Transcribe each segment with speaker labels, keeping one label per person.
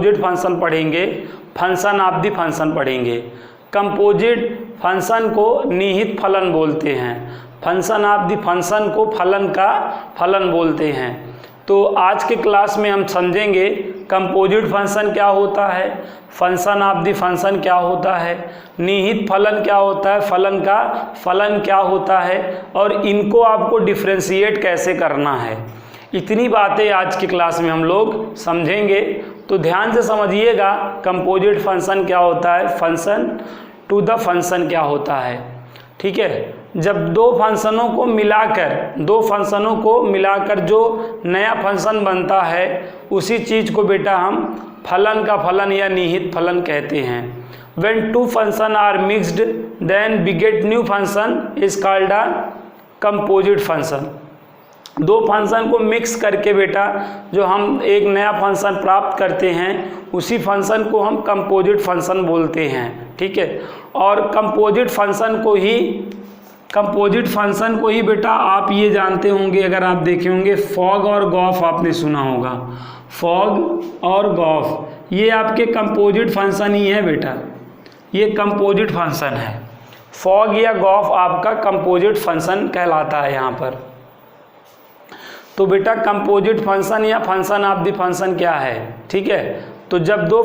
Speaker 1: Composite function पढ़ेंगे, function of the function पढ़ेंगे। Composite function को निहित फलन बोलते हैं, फंक्शन ऑफ द फंक्शन को फलन का फलन बोलते हैं। तो आज के क्लास में हम समझेंगे कंपोजिट फंक्शन क्या होता है, फंक्शन ऑफ द फंक्शन क्या होता है, निहित फलन क्या होता है, फलन का फलन क्या होता है, और इनको आपको डिफ्रेंशिएट कैसे करना है। इतनी बातें आज की क्लास में हम लोग समझेंगे। तो ध्यान से समझिएगा कंपोजिट फंक्शन क्या होता है, फंक्शन टू द फंक्शन क्या होता है। ठीक है, जब दो फंक्शनों को मिलाकर जो नया फंक्शन बनता है उसी चीज़ को बेटा हम फलन का फलन या निहित फलन कहते हैं। When two functions are mixed then beget new function is called a composite function। दो फंक्शन को मिक्स करके बेटा जो हम एक नया फंक्शन प्राप्त करते हैं उसी फंक्शन को हम कंपोजिट फंक्शन बोलते हैं। ठीक है, और कंपोजिट फंक्शन को ही बेटा आप ये जानते होंगे, अगर आप देखे होंगे फॉग और गॉफ आपने सुना होगा। फॉग और गॉफ ये आपके कंपोजिट फंक्शन ही है बेटा, ये कंपोजिट फंक्शन है। फॉग या गॉफ आपका कंपोजिट फंक्शन कहलाता है यहाँ पर। तो बेटा कंपोजिट फंक्शन या फंक्शन ऑफ द फंक्शन क्या है, ठीक है। तो जब दो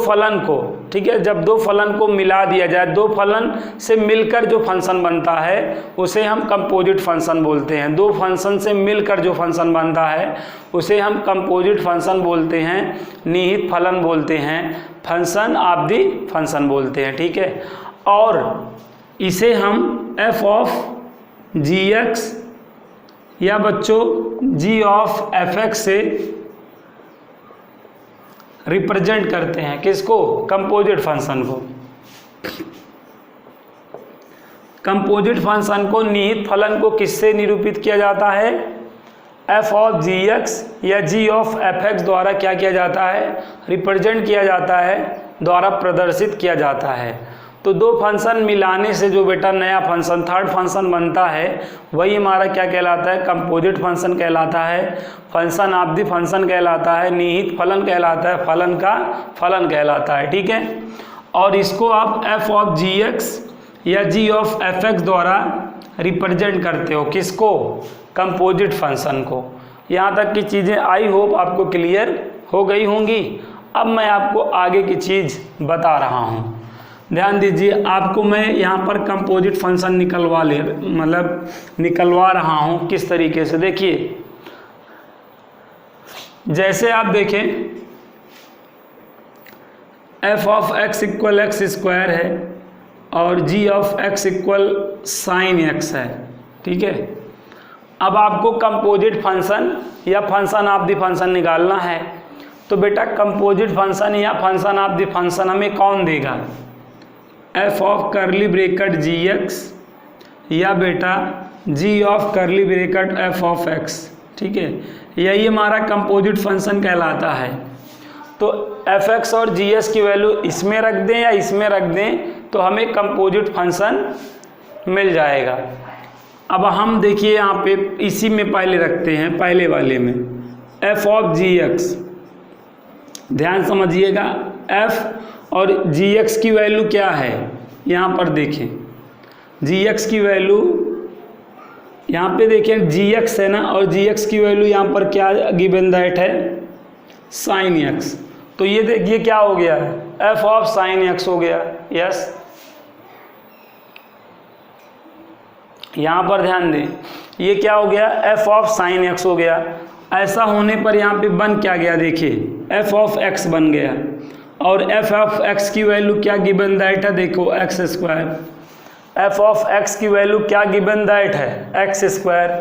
Speaker 1: फलन को मिला दिया जाए, दो फलन से मिलकर जो फंक्शन बनता है उसे हम कंपोजिट फंक्शन बोलते हैं। दो फंक्शन से मिलकर जो फंक्शन बनता है उसे हम कंपोजिट फंक्शन बोलते हैं, निहित फलन बोलते हैं, फंक्शन ऑफ द फंक्शन बोलते हैं। ठीक है, और इसे हम एफ ऑफ जी एक्स या बच्चों जी ऑफ एफ एक्स से रिप्रेजेंट करते हैं। किसको? कंपोजिट फंक्शन को। कंपोजिट फंक्शन को, निहित फलन को किससे निरूपित किया जाता है? एफ ऑफ जी एक्स या जी ऑफ एफ एक्स द्वारा क्या किया जाता है? रिप्रेजेंट किया जाता है, द्वारा प्रदर्शित किया जाता है। तो दो फंक्शन मिलाने से जो बेटा नया फंक्शन, थर्ड फंक्शन बनता है वही हमारा क्या कहलाता है? कंपोजिट फंक्शन कहलाता है, फंक्शन ऑफ द फंक्शन कहलाता है, निहित फलन कहलाता है, फलन का फलन कहलाता है। ठीक है, और इसको आप एफ ऑफ जी एक्स या जी ऑफ एफ एक्स द्वारा रिप्रेजेंट करते हो। किसको? कंपोजिट फंक्शन को। यहाँ तक की चीज़ें आई होप आपको क्लियर हो गई होंगी। अब मैं आपको आगे की चीज़ बता रहा हूँ, ध्यान दीजिए। आपको मैं यहाँ पर कंपोजिट फंक्शन निकलवा रहा हूँ किस तरीके से। देखिए, जैसे आप देखें F of X equal X square है और G of X equal sine X है। ठीक है, अब आपको कंपोजिट फंक्शन या फंक्शन ऑफ द फंक्शन निकालना है। तो बेटा कंपोजिट फंक्शन या फंक्शन ऑफ द फंक्शन हमें कौन देगा? F of curly bracket G X या बेटा G of curly bracket F of X. ठीक है, यही हमारा कंपोजिट फंक्शन कहलाता है। तो एफ एक्स और जी एस की वैल्यू इसमें रख दें या इसमें रख दें तो हमें कंपोजिट फंक्शन मिल जाएगा। अब हम देखिए यहाँ पे इसी में पहले रखते हैं, पहले वाले में एफ ऑफ जी एक्स। ध्यान समझिएगा, एफ और जी एक्स की वैल्यू क्या है यहाँ पर देखें। जी एक्स की वैल्यू यहाँ पे देखें, जी एक्स है ना, और जी एक्स की वैल्यू यहाँ पर क्या गिवन दैट है? Sine x. तो ये देखिए क्या हो गया, एफ ऑफ साइन एक्स हो गया। यस, यहाँ पर ध्यान दें, ये क्या हो गया? एफ ऑफ साइन एक्स हो गया। ऐसा होने पर यहाँ पे बन क्या गया? देखिए एफ ऑफ एक्स बन गया, और एफ ऑफ एक्स की वैल्यू क्या गिवन दैट है? देखो x square. F of x की वैल्यू क्या गिवन दैट है? X square.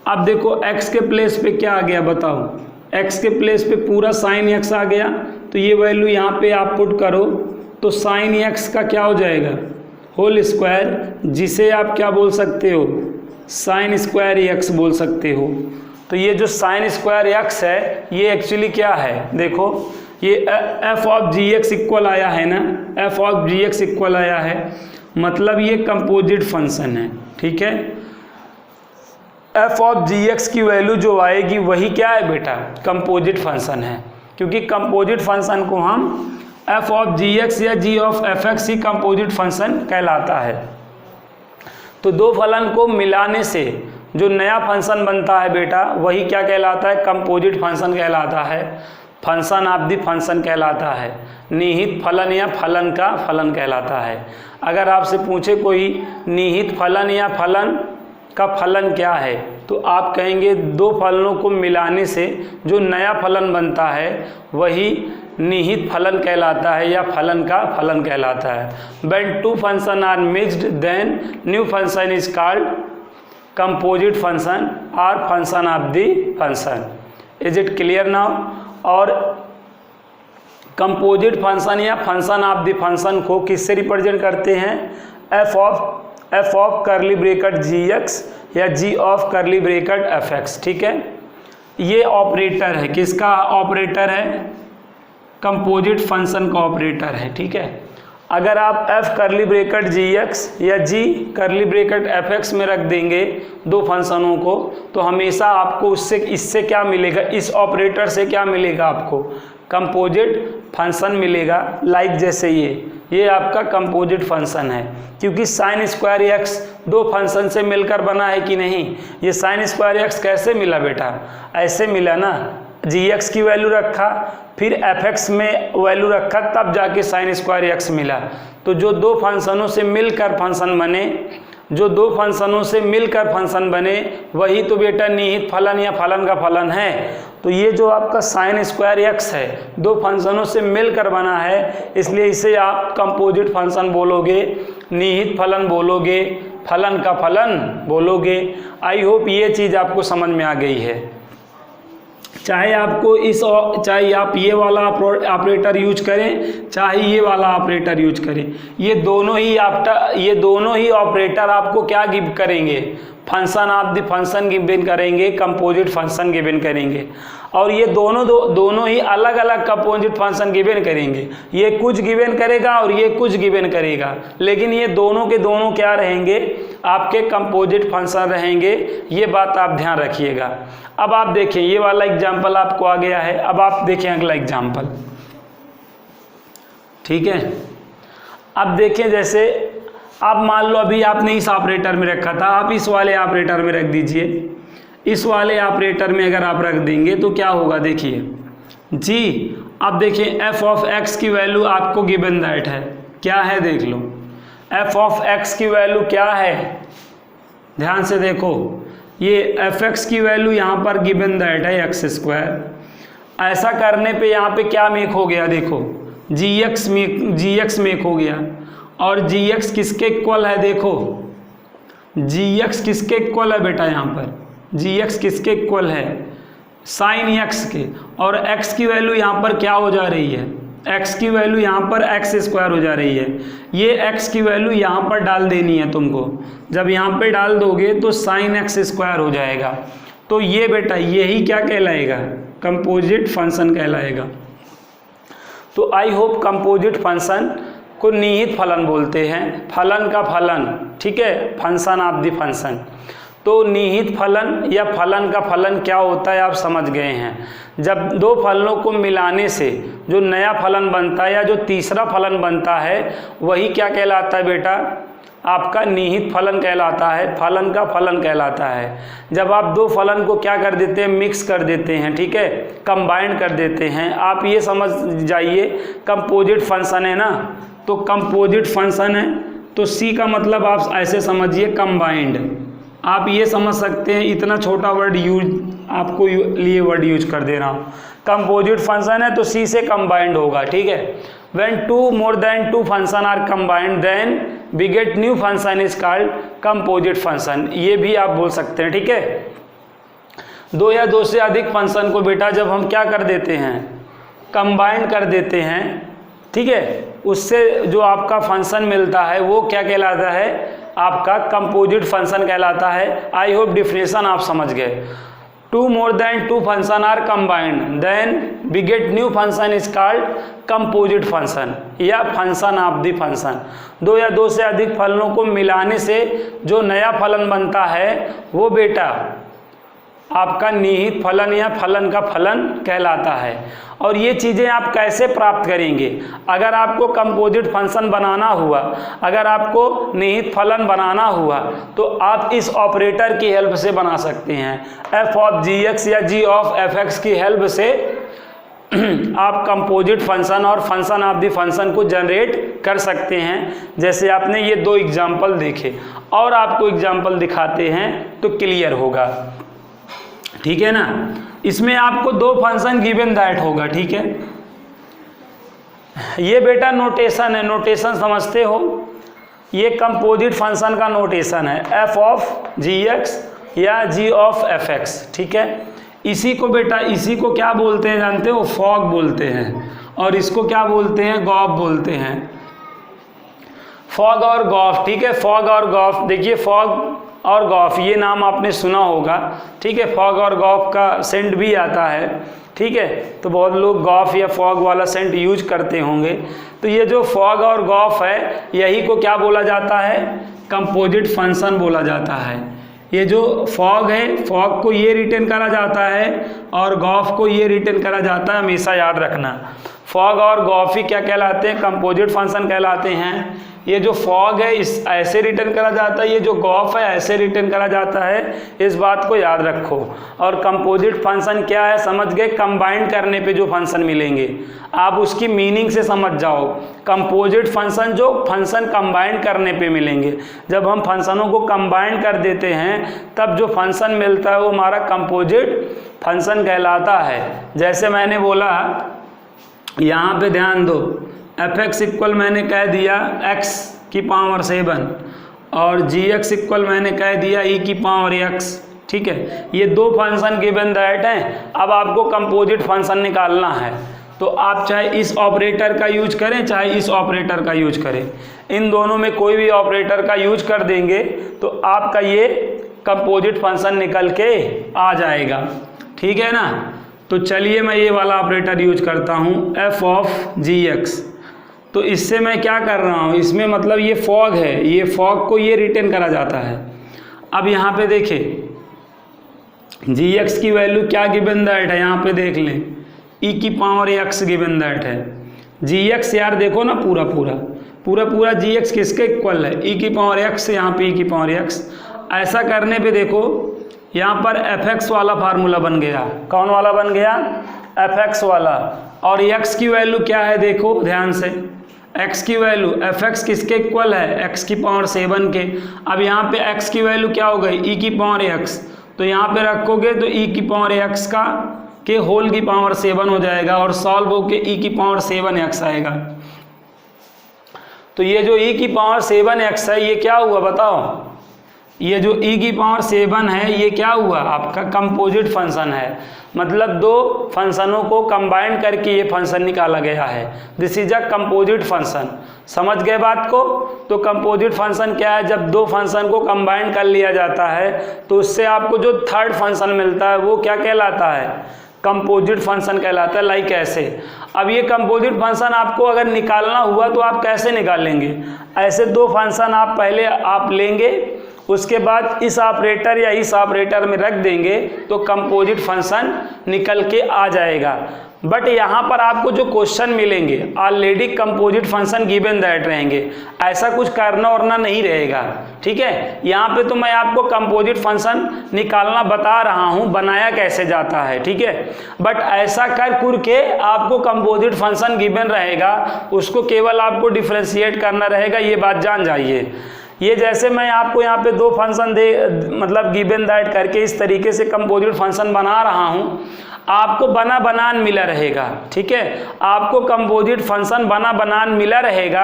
Speaker 1: अब देखो एक्स के प्लेस पे क्या आ गया बताओ? एक्स के प्लेस पे पूरा साइन एक्स आ गया। तो ये वैल्यू यहाँ पे आप पुट करो तो साइन एक्स का क्या हो जाएगा? होल स्क्वायर, जिसे आप क्या बोल सकते हो? साइन स्क्वायर एक्स बोल सकते हो। तो ये जो साइन स्क्वायर एक्स है ये एक्चुअली क्या है? देखो ये F of G X equal आया है ना, F of G X equal आया है, मतलब ये कंपोजिट फंक्शन है। ठीक है, एफ ऑफ जी एक्स की वैल्यू जो आएगी वही क्या है बेटा? कंपोजिट फंक्शन है, क्योंकि कंपोजिट फंक्शन को हम एफ ऑफ जी एक्स या जी ऑफ एफ एक्स ही कंपोजिट फंक्शन कहलाता है। तो दो फलन को मिलाने से जो नया फंक्शन बनता है बेटा वही क्या कहलाता है, कंपोजिट फंक्शन कहलाता है, फंक्शन ऑफ द फंक्शन कहलाता है, निहित फलन या फलन का फलन कहलाता है। अगर आपसे पूछे कोई निहित फलन या फलन का फलन क्या है तो आप कहेंगे दो फलनों को मिलाने से जो नया फलन बनता है वही निहित फलन कहलाता है या फलन का फलन कहलाता है। When two function are mixed then new function is called composite function और function of the function. Is it clear now? और कंपोजिट फंक्शन या फंक्शन ऑफ द फंक्शन को किससे रिप्रेजेंट करते हैं, F of curly bracket G X या G of curly bracket F X. ठीक है, ये ऑपरेटर है, किसका ऑपरेटर है, कंपोजिट फंक्शन का ऑपरेटर है। ठीक है, अगर आप एफ करली ब्रेकेट जी एक्स या जी करली ब्रेकेट एफ एक्स में रख देंगे दो फंक्शनों को तो हमेशा आपको इससे क्या मिलेगा, इस ऑपरेटर से क्या मिलेगा, आपको कंपोजिट फंक्शन मिलेगा। लाइक जैसे ये आपका कंपोजिट फंक्शन है क्योंकि साइन स्क्वायर एक्स दो फंक्शन से मिलकर बना है कि नहीं। ये साइन स्क्वायर एक्स कैसे मिला बेटा, ऐसे मिला ना, जी एक्स की वैल्यू रखा फिर एफ एक्स में वैल्यू रखा तब जाके साइन स्क्वायर एक्स मिला। तो जो दो फंक्शनों से मिलकर फंक्शन बने, जो दो फंक्शनों से मिलकर फंक्शन बने वही तो बेटा निहित फलन या फलन का फलन है। तो ये जो आपका साइन स्क्वायर एक्स है दो फंक्शनों से मिलकर बना है, इसलिए इसे आप कंपोजिट फंक्शन बोलोगे, निहित फलन बोलोगे, फलन का फलन बोलोगे। आई होप ये चीज़ आपको समझ में आ गई है। चाहे आप ये वाला ऑपरेटर यूज करें चाहे ये वाला ऑपरेटर यूज करें, ये दोनों ही ऑपरेटर आपको क्या गिव करेंगे, function of the function given करेंगे, कंपोजिट फंक्शन गिवन करेंगे। और ये दोनों ही अलग अलग कंपोजिट फंक्शन गिवन करेंगे, ये कुछ गिवन करेगा और ये कुछ गिवन करेगा, लेकिन ये दोनों के दोनों क्या रहेंगे, आपके कंपोजिट फंक्शन रहेंगे। ये बात आप ध्यान रखिएगा। अब आप देखें ये वाला एग्जाम्पल आपको आ गया है, अब आप देखें अगला एग्जाम्पल। ठीक है, अब देखें जैसे आप मान लो अभी आपने इस ऑपरेटर में रखा था, आप इस वाले ऑपरेटर में रख दीजिए। इस वाले ऑपरेटर में अगर आप रख देंगे तो क्या होगा, देखिए जी, अब देखिए एफ ऑफ एक्स की वैल्यू आपको गिवन दैट है, क्या है देख लो, एफ ऑफ एक्स की वैल्यू क्या है, ध्यान से देखो, ये एफ एक्स की वैल्यू यहाँ पर गिवन दैट है एक्स स्क्वायर। ऐसा करने पे यहाँ पे क्या मेक हो गया, देखो जी एक्स मेक हो गया, और जी एक्स किसके इक्वल है, देखो जी एक्स किसके इक्वल है बेटा, यहाँ पर जी एक्स किसके इक्वल है, साइन एक्स के, और एक्स की वैल्यू यहाँ पर क्या हो जा रही है, एक्स की वैल्यू यहाँ पर एक्स स्क्वायर हो जा रही है। ये एक्स की वैल्यू यहाँ पर डाल देनी है तुमको, जब यहाँ पे डाल दोगे तो साइन एक्स स्क्वायर हो जाएगा। तो ये बेटा यही क्या कहलाएगा, कंपोजिट फंक्शन कहलाएगा। तो आई होप कंपोजिट फंक्शन को निहित फलन बोलते हैं, फलन का फलन। ठीक है, फंक्शन ऑफ द फंक्शन। तो निहित फलन या फलन का फलन क्या होता है आप समझ गए हैं। जब दो फलनों को मिलाने से जो नया फलन बनता है या जो तीसरा फलन बनता है वही क्या कहलाता है बेटा, आपका निहित फलन कहलाता है, फलन का फलन कहलाता है। जब आप दो फलन को क्या कर देते हैं, मिक्स कर देते हैं, ठीक है, कंबाइन कर देते हैं। आप ये समझ जाइए कंपोजिट फंक्शन है ना, तो कंपोजिट फंक्शन है तो सी का मतलब आप ऐसे समझिए कंबाइंड। आप ये समझ सकते हैं, इतना छोटा वर्ड आपको लिए वर्ड यूज कर दे रहा हूँ। कंपोजिट फंक्शन है तो सी से कंबाइंड होगा। ठीक है, when two more than two function are combined then we get new function is called composite function। ये भी आप बोल सकते हैं। ठीक है, दो या दो से अधिक फंक्शन को बेटा जब हम क्या कर देते हैं, कंबाइन कर देते हैं, ठीक है, उससे जो आपका फंक्शन मिलता है वो क्या कहलाता है, आपका कंपोजिट फंक्शन कहलाता है। आई होप डिफिनेशन आप समझ गए। Two more than two function are combined then we get new function is called composite function या फंक्शन ऑफ द फंक्शन। दो या दो से अधिक फलनों को मिलाने से जो नया फलन बनता है वो बेटा आपका निहित फलन या फलन का फलन कहलाता है। और ये चीज़ें आप कैसे प्राप्त करेंगे? अगर आपको कंपोजिट फंक्शन बनाना हुआ, अगर आपको निहित फलन बनाना हुआ, तो आप इस ऑपरेटर की हेल्प से बना सकते हैं। f ऑफ gx या g ऑफ fx की हेल्प से आप कंपोजिट फंक्शन और फंक्शन ऑफ द फंक्शन को जनरेट कर सकते हैं। जैसे आपने ये 2 एग्जाम्पल देखे, और आपको एग्जाम्पल दिखाते हैं तो क्लियर होगा, ठीक है ना। इसमें आपको 2 फंक्शन गिवन दैट होगा, ठीक है। ये बेटा नोटेशन है, नोटेशन समझते हो, ये कंपोजिट फंक्शन का नोटेशन है, f ऑफ gx या g ऑफ fx, ठीक है। इसी को बेटा, इसी को क्या बोलते हैं जानते हो? फॉग बोलते हैं, और इसको क्या बोलते हैं? गॉफ बोलते हैं। फॉग और गॉफ, ठीक है। फॉग और गॉफ, देखिए फॉग और गॉफ ये नाम आपने सुना होगा, ठीक है। फॉग और गॉफ का सेंट भी आता है, ठीक है। तो बहुत लोग गॉफ या फॉग वाला सेंट यूज करते होंगे। तो ये जो फॉग और गॉफ है, यही को क्या बोला जाता है? कंपोजिट फंक्शन बोला जाता है। ये जो फॉग है, फॉग को ये रिटेन करा जाता है और गॉफ को ये रिटेन करा जाता है, हमेशा याद रखना। फॉग और गॉफ ही क्या कहलाते हैं? कंपोजिट फंक्शन कहलाते हैं। ये जो फॉग है इस ऐसे रिटर्न करा जाता है, ये जो गॉफ है ऐसे रिटर्न करा जाता है, इस बात को याद रखो। और कंपोजिट फंक्शन क्या है समझ गए? कंबाइंड करने पे जो फंक्शन मिलेंगे, आप उसकी मीनिंग से समझ जाओ। कंपोजिट फंक्शन जो फंक्शन कंबाइंड करने पे मिलेंगे, जब हम फंक्शनों को कंबाइंड कर देते हैं तब जो फंक्शन मिलता है वो हमारा कंपोजिट फंक्शन कहलाता है। जैसे मैंने बोला, यहाँ पे ध्यान दो, fx इक्वल मैंने कह दिया x की पावर 7 और gx इक्वल मैंने कह दिया e की पावर x, ठीक है। ये 2 फंक्शन गिवन दैट हैं। अब आपको कंपोजिट फंक्शन निकालना है, तो आप चाहे इस ऑपरेटर का यूज करें चाहे इस ऑपरेटर का यूज करें, इन दोनों में कोई भी ऑपरेटर का यूज कर देंगे तो आपका ये कंपोजिट फंक्शन निकल के आ जाएगा, ठीक है ना। तो चलिए मैं ये वाला ऑपरेटर यूज करता हूँ, f ऑफ gx। तो इससे मैं क्या कर रहा हूँ, इसमें मतलब ये फॉग है, ये फॉग को ये रिटेन करा जाता है। अब यहाँ पे देखें gx की वैल्यू क्या गिवन दैट है, यहाँ पे देख लें e की पावर x गिवन दैट है। gx यार देखो ना, पूरा gx किसके इक्वल है? e की पावर x, यहाँ पे e की पावर x। ऐसा करने पे देखो यहाँ पर fx वाला फार्मूला बन गया। कौन वाला बन गया? fx वाला। और x की वैल्यू क्या है देखो ध्यान से, x की वैल्यू fx किसके इक्वल है? x की पावर 7 के। अब यहाँ पे x की वैल्यू क्या हो गई? e की पावर x। तो यहाँ पे रखोगे तो e की पावर x का के होल की पावर 7 हो जाएगा और सॉल्व होके e की पावर 7x आएगा। तो ये जो e की पावर 7x है ये क्या हुआ बताओ? ये जो e की पावर 7 है ये क्या हुआ? आपका कंपोजिट फंक्शन है। मतलब 2 फंक्शनों को कंबाइंड करके ये फंक्शन निकाला गया है। This is a composite function. समझ गए बात को? तो कंपोजिट फंक्शन क्या है? जब 2 फंक्शन को कंबाइंड कर लिया जाता है तो उससे आपको जो थर्ड फंक्शन मिलता है वो क्या कहलाता है? कंपोजिट फंक्शन कहलाता है। लाइक ऐसे। अब ये कंपोजिट फंक्शन आपको अगर निकालना हुआ तो आप कैसे निकालेंगे? ऐसे 2 फंक्शन आप पहले आप लेंगे, उसके बाद इस ऑपरेटर या इस ऑपरेटर में रख देंगे तो कंपोजिट फंक्शन निकल के आ जाएगा। बट यहाँ पर आपको जो क्वेश्चन मिलेंगे already composite function given that रहेंगे, ऐसा कुछ करना वरना नहीं रहेगा, ठीक है। यहाँ पे तो मैं आपको कंपोजिट फंक्शन निकालना बता रहा हूँ, बनाया कैसे जाता है, ठीक है। बट ऐसा कर के आपको कंपोजिट फंक्शन गिवन रहेगा, उसको केवल आपको डिफ्रेंशिएट करना रहेगा, ये बात जान जाइए। ये जैसे मैं आपको यहाँ पे 2 फंक्शन मतलब गिवन दैट करके इस तरीके से कंपोजिट फंक्शन बना रहा हूँ, आपको बना बनान मिला रहेगा, ठीक है। आपको कंपोजिट फंक्शन बना बनान मिला रहेगा,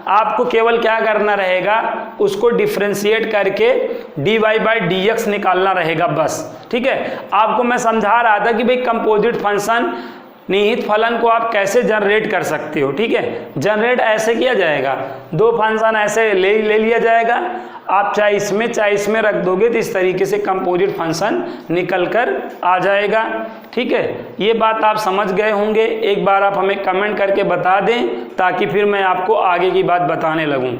Speaker 1: आपको केवल क्या करना रहेगा, उसको डिफ्रेंशिएट करके dy/dx निकालना रहेगा बस, ठीक है। आपको मैं समझा रहा था कि भाई कंपोजिट फंक्शन निहित फलन को आप कैसे जनरेट कर सकते हो, ठीक है। जनरेट ऐसे किया जाएगा, 2 फंक्शन ऐसे ले लिया जाएगा, आप चाहे इसमें रख दोगे तो इस तरीके से कंपोजिट फंक्शन निकल कर आ जाएगा, ठीक है। ये बात आप समझ गए होंगे। एक बार आप हमें कमेंट करके बता दें ताकि फिर मैं आपको आगे की बात बताने लगूं।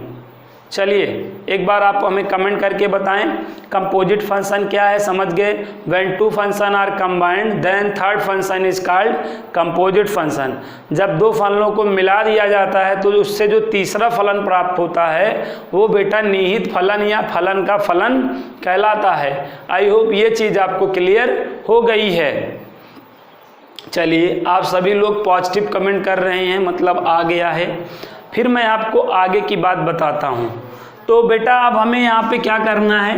Speaker 1: चलिए एक बार आप हमें कमेंट करके बताएं कंपोजिट फंक्शन क्या है, समझ गए। When two function are combined then third function is called composite function. जब दो फलनों को मिला दिया जाता है तो उससे जो तीसरा फलन प्राप्त होता है वो बेटा निहित फलन या फलन का फलन कहलाता है। आई होप ये चीज़ आपको क्लियर हो गई है। चलिए आप सभी लोग पॉजिटिव कमेंट कर रहे हैं, मतलब आ गया है। फिर मैं आपको आगे की बात बताता हूं। तो बेटा अब हमें यहाँ पे क्या करना है,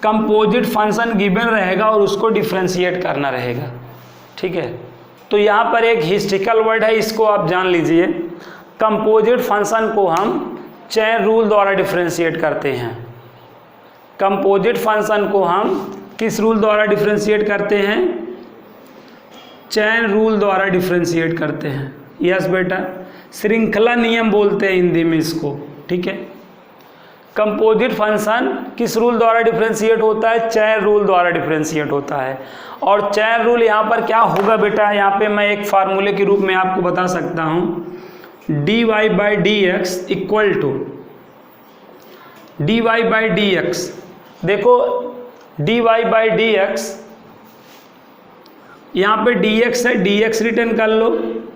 Speaker 1: कंपोजिट फंक्शन गिवन रहेगा और उसको डिफरेंशिएट करना रहेगा, ठीक है। तो यहाँ पर एक हिस्ट्रिकल वर्ड है, इसको आप जान लीजिए। कंपोजिट फंक्शन को हम चेन रूल द्वारा डिफरेंशिएट करते हैं। कंपोजिट फंक्शन को हम किस रूल द्वारा डिफरेंशिएट करते हैं, चेन रूल द्वारा डिफरेंशिएट करते हैं। यस बेटा, श्रृंखला नियम बोलते हैं हिंदी में इसको, ठीक है। कंपोजिट फंक्शन किस रूल द्वारा डिफरेंशिएट होता है, चेन रूल द्वारा डिफरेंशिएट होता है। और चेन रूल यहाँ पर क्या होगा बेटा, यहाँ पे मैं एक फार्मूले के रूप में आपको बता सकता हूँ, dy by D X equal to dy by D X. देखो dy बाई डी एक्स, यहाँ पे dx है, dx रिटर्न कर लो,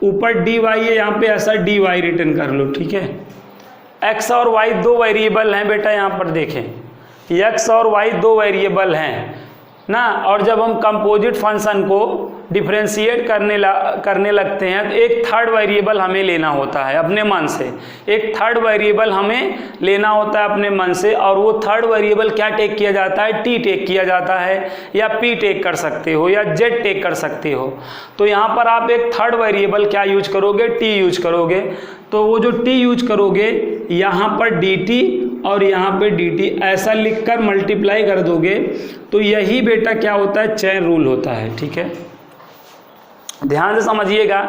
Speaker 1: ऊपर dy है, यहाँ पे ऐसा dy रिटर्न कर लो, ठीक है। x और y दो वेरिएबल हैं बेटा, यहाँ पर देखें x और y दो वेरिएबल हैं ना। और जब हम कंपोजिट फंक्शन को डिफरेंशिएट करने लगते हैं तो एक थर्ड वेरिएबल हमें लेना होता है अपने मन से, एक थर्ड वेरिएबल हमें लेना होता है अपने मन से। और वो थर्ड वेरिएबल क्या टेक किया जाता है, t टेक किया जाता है, या p टेक कर सकते हो, या z टेक कर सकते हो। तो यहाँ पर आप एक थर्ड वेरिएबल क्या यूज करोगे, t यूज करोगे। तो वो जो t यूज करोगे यहाँ पर dt और यहाँ पे dt ऐसा लिखकर मल्टीप्लाई कर दोगे, तो यही बेटा क्या होता है, चेन रूल होता है, ठीक है। ध्यान से समझिएगा,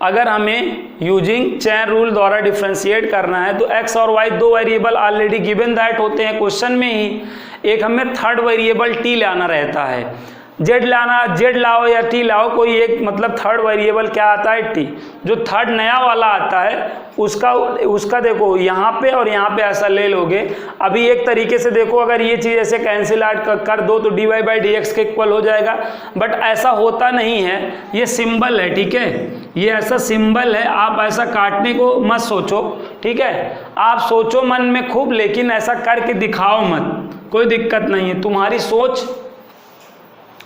Speaker 1: अगर हमें यूजिंग चेन रूल द्वारा डिफरेंशिएट करना है तो x और y दो वेरिएबल ऑलरेडी गिवन दैट होते हैं क्वेश्चन में ही। एक हमें थर्ड वेरिएबल t लाना रहता है, z लाओ या t लाओ, कोई एक मतलब थर्ड वेरिएबल क्या आता है, t। जो थर्ड नया वाला आता है उसका देखो यहाँ पे और यहाँ पे ऐसा ले लोगे। अभी एक तरीके से देखो, अगर ये चीज़ ऐसे कैंसिल आउट कर दो तो dy बाई डी एक्स के इक्वल हो जाएगा, बट ऐसा होता नहीं है, ये सिंबल है, ठीक है। ये ऐसा सिंबल है, आप ऐसा काटने को मत सोचो, ठीक है। आप सोचो मन में खूब, लेकिन ऐसा करके दिखाओ मत, कोई दिक्कत नहीं है। तुम्हारी सोच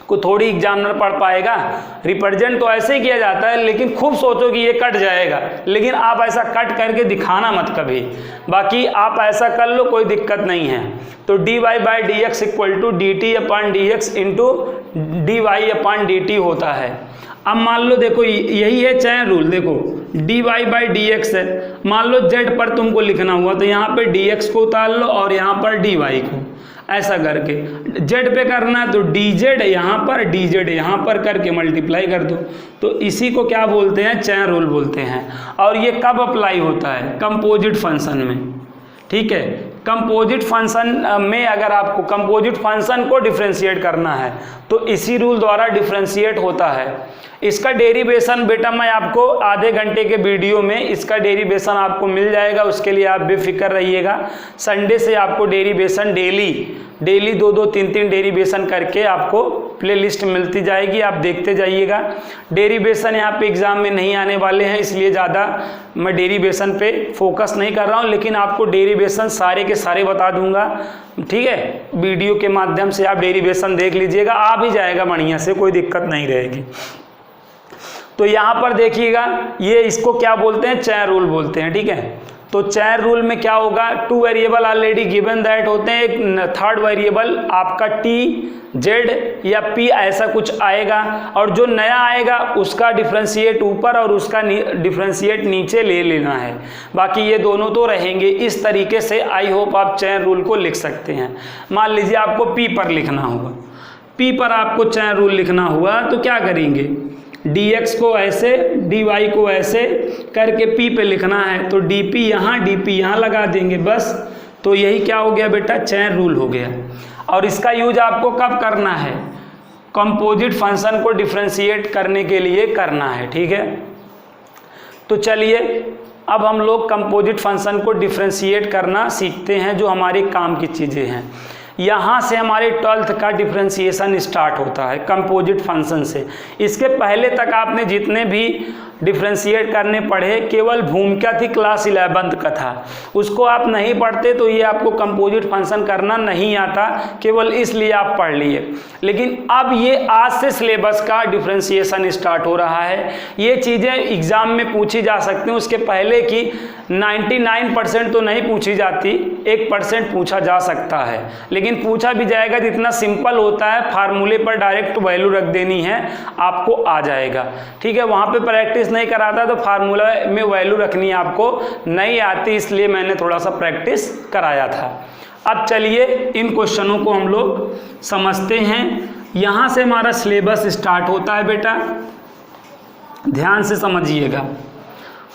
Speaker 1: को थोड़ी एग्जामिनर पढ़ पाएगा, रिप्रेजेंट तो ऐसे ही किया जाता है, लेकिन खूब सोचो कि ये कट जाएगा, लेकिन आप ऐसा कट करके दिखाना मत कभी। बाकी आप ऐसा कर लो, कोई दिक्कत नहीं है। तो dy by D X equal to D T upon D X into D Y upon D T होता है। अब मान लो देखो यही है चेन रूल, देखो dy बाई डी एक्स है, मान लो z पर तुमको लिखना हुआ तो यहाँ पे dx को उतार लो और यहाँ पर dy को, ऐसा करके z पे करना है तो dz यहाँ पर dz यहाँ पर करके मल्टीप्लाई कर दो। तो इसी को क्या बोलते हैं, चेन रूल बोलते हैं। और ये कब अप्लाई होता है, कंपोजिट फंक्शन में, ठीक है। कंपोजिट फंक्शन में अगर आपको कंपोजिट फंक्शन को डिफरेंशिएट करना है तो इसी रूल द्वारा डिफरेंशिएट होता है। इसका डेरिवेशन बेटा मैं आपको आधे घंटे के वीडियो में इसका डेरिवेशन आपको मिल जाएगा, उसके लिए आप बेफिक्र रहिएगा। संडे से आपको डेरिवेशन डेली 2-3 डेरिवेशन करके आपको प्लेलिस्ट मिलती जाएगी, आप देखते जाइएगा। डेरिवेशन यहाँ पे एग्ज़ाम में नहीं आने वाले हैं, इसलिए ज़्यादा मैं डेरिवेशन पे फोकस नहीं कर रहा हूँ, लेकिन आपको डेरिवेशन सारे के सारे बता दूंगा, ठीक है। वीडियो के माध्यम से आप डेरिवेशन देख लीजिएगा, आ भी जाएगा बढ़िया से, कोई दिक्कत नहीं रहेगी। तो यहाँ पर देखिएगा, ये इसको क्या बोलते हैं, चेन रूल बोलते हैं, ठीक है। तो चेन रूल में क्या होगा, two variable already given that होते हैं, एक थर्ड वेरिएबल आपका t z या p ऐसा कुछ आएगा, और जो नया आएगा उसका डिफरेंशिएट ऊपर और उसका डिफरेंशिएट नीचे ले लेना है। बाकी ये दोनों तो रहेंगे। इस तरीके से आई होप आप चेन रूल को लिख सकते हैं। मान लीजिए आपको p पर लिखना होगा, p पर आपको चेन रूल लिखना हुआ तो क्या करेंगे, dx को ऐसे dy को ऐसे करके p पे लिखना है, तो dp यहाँ लगा देंगे बस। तो यही क्या हो गया बेटा, चेन रूल हो गया। और इसका यूज आपको कब करना है, कंपोजिट फंक्शन को डिफरेंशिएट करने के लिए करना है, ठीक है। तो चलिए अब हम लोग कंपोजिट फंक्शन को डिफ्रेंशिएट करना सीखते हैं, जो हमारे काम की चीज़ें हैं। यहाँ से हमारे 12th का डिफ्रेंशिएशन स्टार्ट होता है कंपोजिट फंक्शन से। इसके पहले तक आपने जितने भी डिफ्रेंशिएट करने पढ़े केवल भूमिका थी क्लास 11th का था, उसको आप नहीं पढ़ते तो ये आपको कंपोजिट फंक्शन करना नहीं आता, केवल इसलिए आप पढ़ लिए। लेकिन अब ये आज से सिलेबस का डिफ्रेंशिएशन स्टार्ट हो रहा है। ये चीज़ें एग्ज़ाम में पूछी जा सकती हैं, उसके पहले की 99% तो नहीं पूछी जाती, 1% पूछा जा सकता है, लेकिन पूछा भी जाएगा। जितना सिंपल होता है फार्मूले पर डायरेक्ट वैल्यू रख देनी है, आपको आ जाएगा। ठीक है, वहाँ पे प्रैक्टिस नहीं कराता तो फार्मूला में वैल्यू रखनी आपको नहीं आती, इसलिए मैंने थोड़ा सा प्रैक्टिस कराया था। अब चलिए इन क्वेश्चनों को हम लोग समझते हैं। यहाँ से हमारा सिलेबस स्टार्ट होता है बेटा, ध्यान से समझिएगा।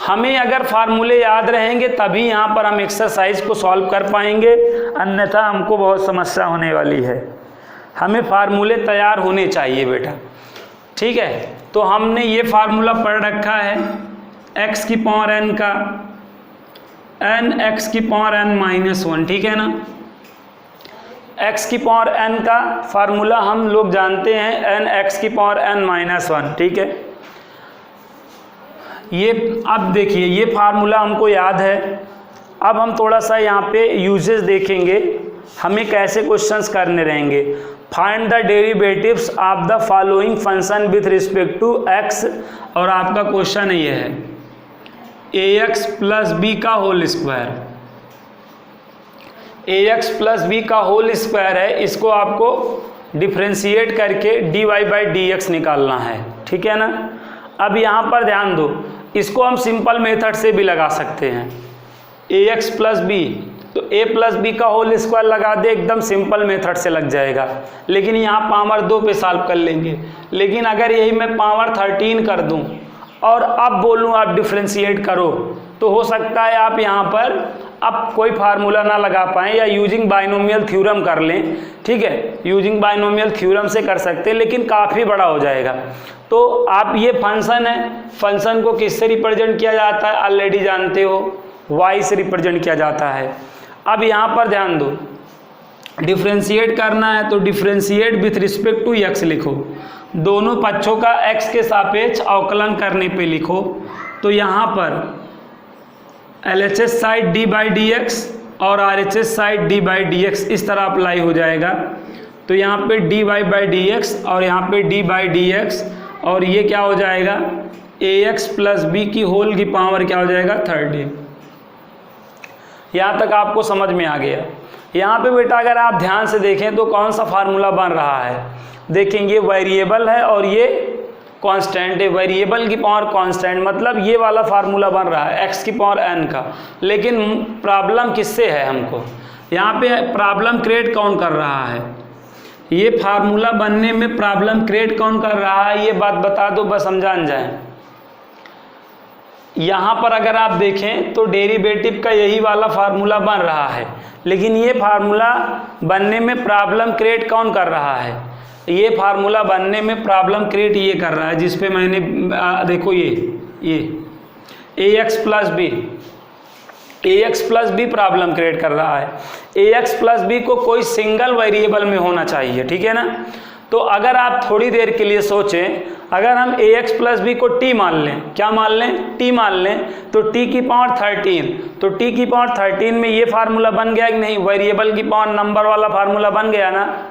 Speaker 1: हमें अगर फार्मूले याद रहेंगे तभी यहाँ पर हम एक्सरसाइज को सॉल्व कर पाएंगे, अन्यथा हमको बहुत समस्या होने वाली है। हमें फार्मूले तैयार होने चाहिए बेटा। ठीक है, तो हमने ये फार्मूला पढ़ रखा है x की पावर n का n x की पावर n -1, ठीक है ना। x की पावर n का फार्मूला हम लोग जानते हैं n x की पावर n -1, ठीक है। ये अब देखिए ये फार्मूला हमको याद है। अब हम थोड़ा सा यहाँ पे यूजेस देखेंगे, हमें कैसे क्वेश्चंस करने रहेंगे। Find the derivatives of the following function with respect to x, और आपका क्वेश्चन ये है ax प्लस बी का whole square. ax plus B का होल स्क्वायर है, इसको आपको डिफ्रेंशिएट करके dy/dx निकालना है, ठीक है ना। अब यहाँ पर ध्यान दो, इसको हम सिंपल मेथड से भी लगा सकते हैं। ax प्लस बी, तो a प्लस बी का होल स्क्वायर लगा दे, एकदम सिंपल मेथड से लग जाएगा। लेकिन यहाँ पावर 2 पे सॉल्व कर लेंगे। लेकिन अगर यही मैं पावर 13 कर दूँ और अब बोलूँ आप डिफ्रेंशिएट करो, तो हो सकता है आप यहाँ पर अब कोई फार्मूला ना लगा पाएँ या यूजिंग बाइनोमियल थ्योरम कर लें। ठीक है, यूजिंग बाइनोमियल थ्योरम से कर सकते हैं, लेकिन काफ़ी बड़ा हो जाएगा। तो आप ये फंक्शन है, फंक्शन को किससे रिप्रेजेंट किया जाता है ऑलरेडी जानते हो, y से रिप्रेजेंट किया जाता है। अब यहाँ पर ध्यान दो, डिफ्रेंशिएट करना है तो differentiate with respect to x लिखो। दोनों पक्षों का x के सापेक्ष अवकलन करने पे लिखो। तो यहाँ पर LHS साइड d/dx और RHS साइड d/dx इस तरह अप्लाई हो जाएगा। तो यहाँ पे dy/dx और यहाँ पे d/dx, और ये क्या हो जाएगा ax प्लस बी की होल की पावर क्या हो जाएगा 30। यहाँ तक आपको समझ में आ गया। यहाँ पे बेटा अगर आप ध्यान से देखें तो कौन सा फार्मूला बन रहा है, देखेंगे वेरिएबल है और ये कांस्टेंट है। वेरिएबल की पावर कांस्टेंट मतलब ये वाला फार्मूला बन रहा है x की पावर n का। लेकिन प्रॉब्लम किससे है हमको, यहाँ पे प्रॉब्लम क्रिएट कौन कर रहा है, ये फार्मूला बनने में प्रॉब्लम क्रिएट कौन कर रहा है, ये बात बता दो बस हम जान जाएं। यहाँ पर अगर आप देखें तो डेरिवेटिव का यही वाला फार्मूला बन रहा है, लेकिन ये फार्मूला बनने में प्रॉब्लम क्रिएट कौन कर रहा है, ये फार्मूला बनने में प्रॉब्लम क्रिएट ये कर रहा है, जिस पे मैंने देखो ये ax plus B problem create कर रहा है। ax प्लस बी को कोई सिंगल वेरिएबल में होना चाहिए, ठीक है ना। तो अगर आप थोड़ी देर के लिए सोचें, अगर हम ax प्लस बी को t मान लें, क्या मान लें, t मान लें, तो t की पावर 13, तो t की पावर 13 में ये फार्मूला बन गया कि नहीं, वेरिएबल की पावर नंबर वाला फार्मूला बन गया ना।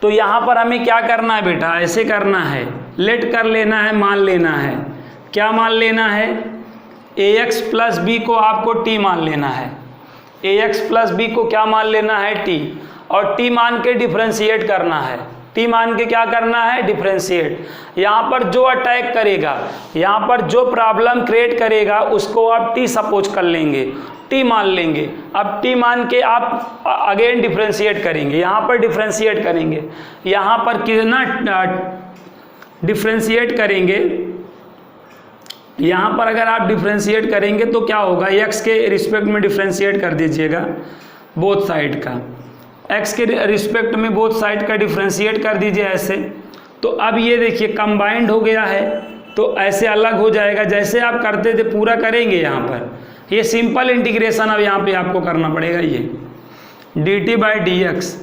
Speaker 1: तो यहाँ पर हमें क्या करना है बेटा, ऐसे करना है, लेट कर लेना है, मान लेना है, क्या मान लेना है, ax प्लस बी को आपको t मान लेना है, ax प्लस बी को क्या मान लेना है t, और t मान के डिफ्रेंशिएट करना है, t मान के क्या करना है डिफ्रेंशिएट। यहाँ पर जो अटैक करेगा, यहाँ पर जो प्रॉब्लम क्रिएट करेगा उसको आप t सपोज कर लेंगे, t मान लेंगे। अब t मान के आप अगेन डिफ्रेंशिएट करेंगे, यहाँ पर डिफ्रेंशिएट करेंगे, यहाँ पर कितना डिफ्रेंशिएट करेंगे, यहाँ पर अगर आप डिफ्रेंशिएट करेंगे तो क्या होगा, x के रिस्पेक्ट में डिफ्रेंशिएट कर दीजिएगा बोथ साइड का, x के रिस्पेक्ट में बोथ साइड का डिफ्रेंशिएट कर दीजिए ऐसे। तो अब ये देखिए कंबाइंड हो गया है, तो ऐसे अलग हो जाएगा, जैसे आप करते थे पूरा करेंगे यहाँ पर। ये सिंपल इंटीग्रेशन अब यहाँ पे आपको करना पड़ेगा। ये dt बाई डी एक्स,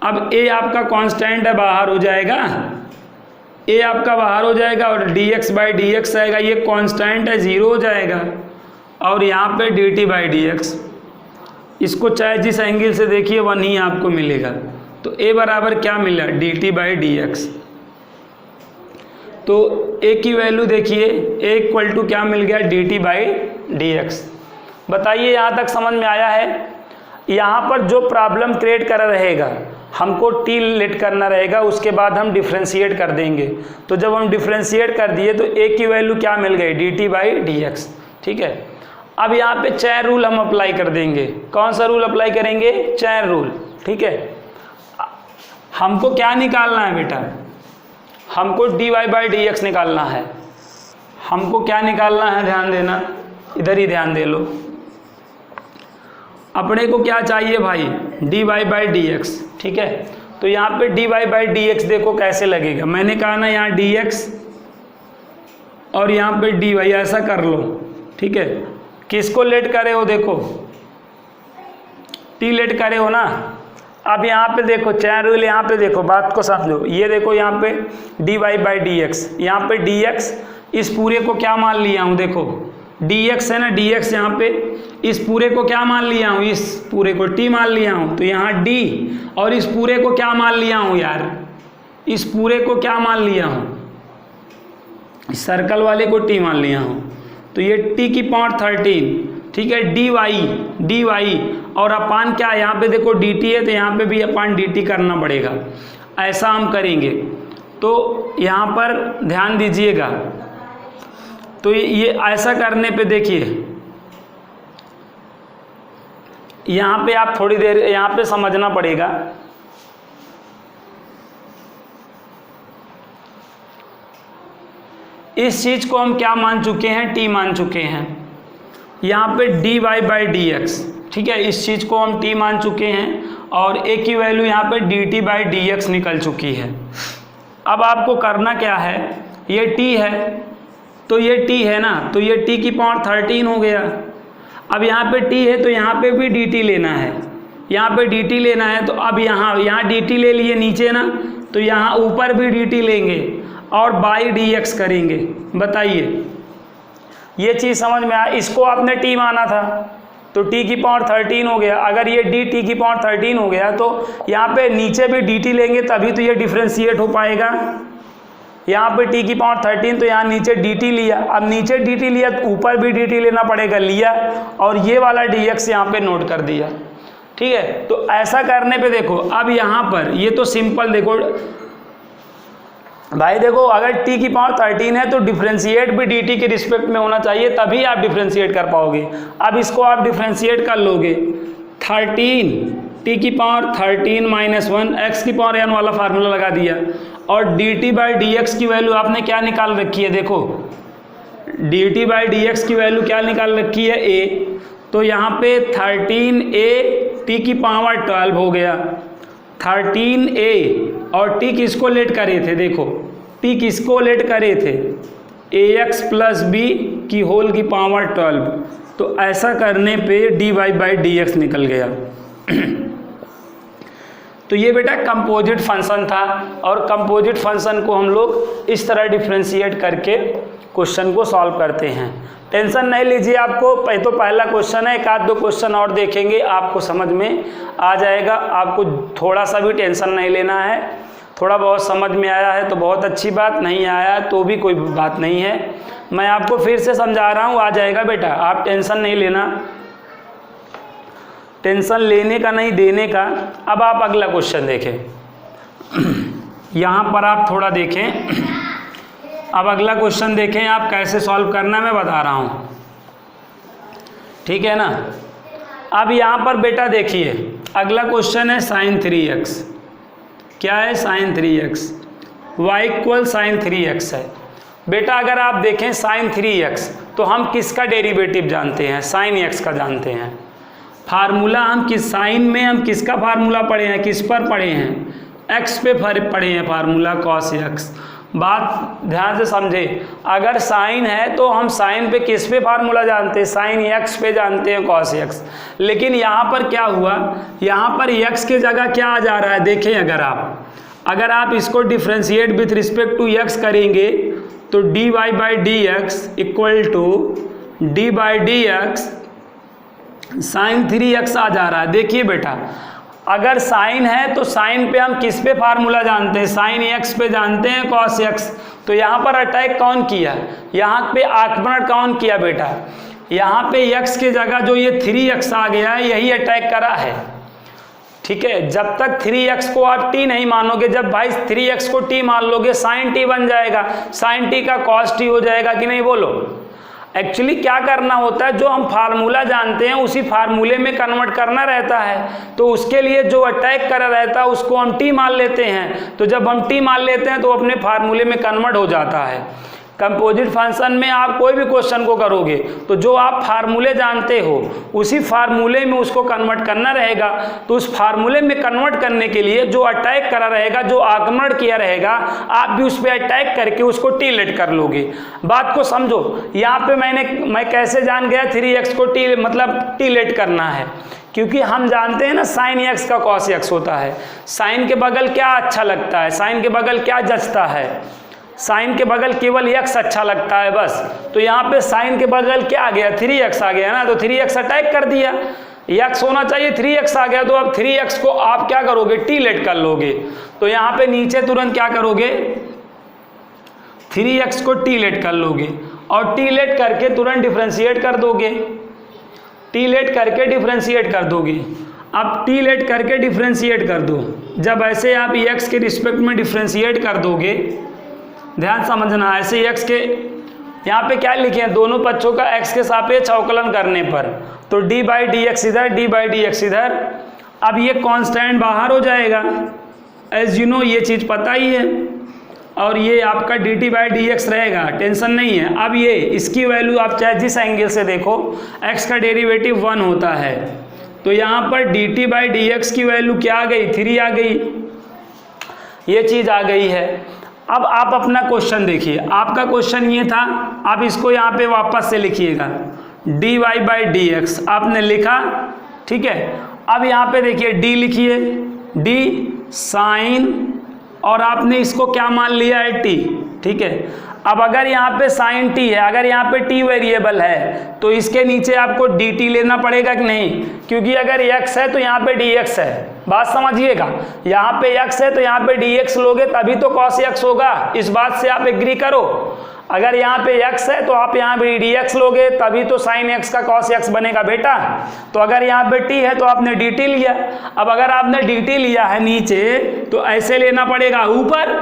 Speaker 1: अब a आपका कांस्टेंट है, बाहर हो जाएगा, a आपका बाहर हो जाएगा और dx बाई डी एक्स आएगा, ये कांस्टेंट है, 0 हो जाएगा। और यहाँ पे dt बाई डी एक्स, इसको चाहे जिस एंगल से देखिए 1 ही आपको मिलेगा। तो a बराबर क्या मिला, dt बाई डी एक्स। तो a की वैल्यू देखिए, a इक्वल टू क्या मिल गया, dt बाई डी एक्स। बताइए यहाँ तक समझ में आया है? यहाँ पर जो प्रॉब्लम क्रिएट कर रहेगा, हमको t लेट करना रहेगा, उसके बाद हम डिफ्रेंशिएट कर देंगे। तो जब हम डिफ्रेंशिएट कर दिए तो a की वैल्यू क्या मिल गई, dt बाई डी एक्स। ठीक है, अब यहाँ पे चेन रूल हम अप्लाई कर देंगे। कौन सा रूल अप्लाई करेंगे, चेन रूल। ठीक है, हमको क्या निकालना है बेटा, हमको dy बाई डी एक्स निकालना है। हमको क्या निकालना है, ध्यान देना, इधर ही ध्यान दे लो। अपने को क्या चाहिए भाई, dy बाई डी एक्स। ठीक है, तो यहाँ पे dy बाई डी एक्स देखो कैसे लगेगा। मैंने कहा ना यहाँ dx और यहाँ पे dy, ऐसा कर लो। ठीक है, किसको लेट करे हो, देखो t लेट करे हो ना। अब यहाँ पे देखो चैन रूल, यहाँ पे देखो, बात को समझो। ये देखो यहाँ पे dy बाई डी एक्स, यहाँ पे dx, इस पूरे को क्या मान लिया हूँ, देखो dx है ना, dx यहाँ पे इस पूरे को क्या मान लिया हूँ, इस पूरे को t मान लिया हूँ। तो यहाँ d और इस पूरे को क्या मान लिया हूँ यार, इस पूरे को क्या मान लिया हूँ, इस सर्कल वाले को t मान लिया हूँ। तो ये t की पावर 13। ठीक है, dy और अपान क्या है, यहाँ पे देखो dt है, तो यहाँ पे भी अपान dt करना पड़ेगा। ऐसा हम करेंगे। तो यहाँ पर ध्यान दीजिएगा। तो ये ऐसा करने पे देखिए, यहाँ पे आप थोड़ी देर यहाँ पे समझना पड़ेगा। इस चीज को हम क्या मान चुके हैं, t मान चुके हैं। यहाँ पे dy बाई डी एक्स। ठीक है, इस चीज को हम t मान चुके हैं और a की वैल्यू यहाँ पे dt बाई डी एक्स निकल चुकी है। अब आपको करना क्या है, ये t है, तो ये t है ना, तो ये t की पावर 13 हो गया। अब यहाँ पे t है तो यहाँ पे भी dt लेना है, यहाँ पे dt लेना है। तो अब यहाँ dt ले लिए नीचे ना, तो यहाँ ऊपर भी dt लेंगे और बाई dx करेंगे। बताइए, ये चीज़ समझ में आया? इसको आपने t माना था तो t की पावर 13 हो गया। अगर ये dt की पावर 13 हो गया तो यहाँ पे नीचे भी dt लेंगे, तभी तो ये डिफ्रेंशिएट हो पाएगा। यहाँ पे t की पावर 13, तो यहाँ नीचे dt लिया। अब नीचे dt लिया तो ऊपर भी dt लेना पड़ेगा, लिया, और ये वाला dx यहाँ पे नोट कर दिया। ठीक है, तो ऐसा करने पे देखो, अब यहाँ पर ये तो सिंपल, देखो भाई, देखो अगर t की पावर 13 है तो डिफ्रेंशिएट भी dt के रिस्पेक्ट में होना चाहिए, तभी आप डिफ्रेंशिएट कर पाओगे। अब इसको आप डिफ्रेंशिएट कर लोगे, 13 t की पावर 13 माइनस 1 x की पावर n वाला फार्मूला लगा दिया, और dt बाई डी एक्स की वैल्यू आपने क्या निकाल रखी है, देखो dt बाई डी एक्स की वैल्यू क्या निकाल रखी है, a। तो यहाँ पे 13a t की पावर 12 हो गया। 13a और t किसको लेट करे थे, देखो t किसको लेट करे थे, ax प्लस b की होल की पावर 12। तो ऐसा करने पे dy बाई डी एक्स निकल गया। तो ये बेटा कंपोजिट फंक्शन था, और कंपोजिट फंक्शन को हम लोग इस तरह डिफ्रेंशिएट करके क्वेश्चन को सॉल्व करते हैं। टेंशन नहीं लीजिए, आपको तो पहला क्वेश्चन है, एक आध दो क्वेश्चन और देखेंगे, आपको समझ में आ जाएगा। आपको थोड़ा सा भी टेंशन नहीं लेना है। थोड़ा बहुत समझ में आया है तो बहुत अच्छी बात, नहीं आया तो भी कोई बात नहीं है। मैं आपको फिर से समझा रहा हूँ, आ जाएगा बेटा, आप टेंशन नहीं लेना, टेंशन लेने का नहीं, देने का। अब आप अगला क्वेश्चन देखें, यहाँ पर आप थोड़ा देखें। अब अगला क्वेश्चन देखें आप कैसे सॉल्व करना, मैं बता रहा हूँ, ठीक है ना। अब यहाँ पर बेटा देखिए, अगला क्वेश्चन है sin 3x। क्या है, sin 3x, y equal sin 3x है। बेटा अगर आप देखें sin 3x, तो हम किसका डेरिवेटिव जानते हैं, sin x का जानते हैं। फार्मूला हम किस, साइन में हम किसका फार्मूला पढ़े हैं, किस पर पढ़े हैं, x पे पढ़े हैं फार्मूला cos x। बात ध्यान से समझे, अगर साइन है तो हम साइन पे किस पे फार्मूला जानते हैं, साइन एक्स पे जानते हैं कॉस एक्स। लेकिन यहाँ पर क्या हुआ, यहाँ पर एक्स की जगह क्या आ जा रहा है, देखें अगर आप इसको differentiate with respect to X करेंगे तो dy by D X equal to D by D X sine 3x आ जा रहा है। देखिए बेटा, अगर साइन है तो साइन पे हम किस पे फार्मूला जानते हैं, साइन एक्स पे जानते हैं कॉस एक्स। तो यहाँ पर अटैक कौन किया, यहाँ पे आक्रमण कौन किया बेटा, यहाँ पे x की जगह जो ये 3x आ गया है यही अटैक करा है। ठीक है, जब तक 3x को आप t नहीं मानोगे, जब भाई 3x को t मान लोगे साइन t बन जाएगा, साइन t का cos t हो जाएगा कि नहीं, बोलो। एक्चुअली क्या करना होता है, जो हम फार्मूला जानते हैं उसी फार्मूले में कन्वर्ट करना रहता है। तो उसके लिए जो अटैक करा रहता है उसको हम t मान लेते हैं। तो जब हम t मान लेते हैं तो अपने फार्मूले में कन्वर्ट हो जाता है। कंपोजिट फंक्शन में आप कोई भी क्वेश्चन को करोगे तो जो आप फार्मूले जानते हो उसी फार्मूले में उसको कन्वर्ट करना रहेगा। तो उस फार्मूले में कन्वर्ट करने के लिए जो अटैक करा रहेगा, जो आक्रमण किया रहेगा, आप भी उस पर अटैक करके उसको टी लेट कर लोगे। बात को समझो, यहाँ पे मैं कैसे जान गया 3x को टी मतलब टी लेट करना है, क्योंकि हम जानते हैं ना साइन एक्स का कॉस एक्स होता है। साइन के बगल क्या अच्छा लगता है, साइन के बगल क्या जचता है, साइन के बगल केवल x अच्छा लगता है बस। तो यहाँ पे साइन के बगल क्या आ गया, 3x आ गया ना, तो 3x अटैक कर दिया, x होना चाहिए 3x आ गया। तो अब 3x को आप क्या करोगे, टी लेट कर लोगे। तो यहाँ पे नीचे तुरंत क्या करोगे, 3x को टी लेट कर लोगे और टी लेट करके तुरंत डिफ्रेंशिएट कर दोगे, टी लेट करके डिफ्रेंशिएट कर दोगे। अब टी लेट करके डिफ्रेंशिएट कर दो, जब ऐसे आप x के रिस्पेक्ट में डिफ्रेंशिएट कर दोगे, ध्यान समझना, ऐसे x के यहाँ पे क्या लिखे हैं, दोनों पक्षों का x के सापेक्ष अवकलन करने पर, तो d बाई डी एक्स इधर, d बाई डी एक्स इधर। अब ये कांस्टेंट बाहर हो जाएगा, एज यू नो ये चीज़ पता ही है, और ये आपका dt बाई डी एक्स रहेगा, टेंशन नहीं है। अब ये इसकी वैल्यू आप चाहे जिस एंगल से देखो, x का डेरिवेटिव 1 होता है, तो यहाँ पर dt बाई डी एक्स की वैल्यू क्या आ गई, 3 आ गई, ये चीज़ आ गई है। अब आप अपना क्वेश्चन देखिए, आपका क्वेश्चन ये था, आप इसको यहाँ पे वापस से लिखिएगा, dy बाई डी एक्स आपने लिखा, ठीक है। अब यहाँ पे देखिए d लिखिए, d साइन, और आपने इसको क्या मान लिया है, t, ठीक है। अब अगर यहाँ पे साइन t है, अगर यहाँ पे t वेरिएबल है, तो इसके नीचे आपको dt लेना पड़ेगा कि नहीं, क्योंकि अगर x है तो यहाँ पे dx है। बात समझिएगा, यहाँ पे x है तो यहाँ पे dx लोगे तभी तो cos x होगा, इस बात से आप एग्री करो। अगर यहाँ पे x है तो आप यहाँ पे dx लोगे तभी तो sin x का cos x बनेगा बेटा। तो अगर यहाँ पे t है तो आपने dt लिया। अब अगर आपने dt लिया है नीचे तो ऐसे लेना पड़ेगा ऊपर,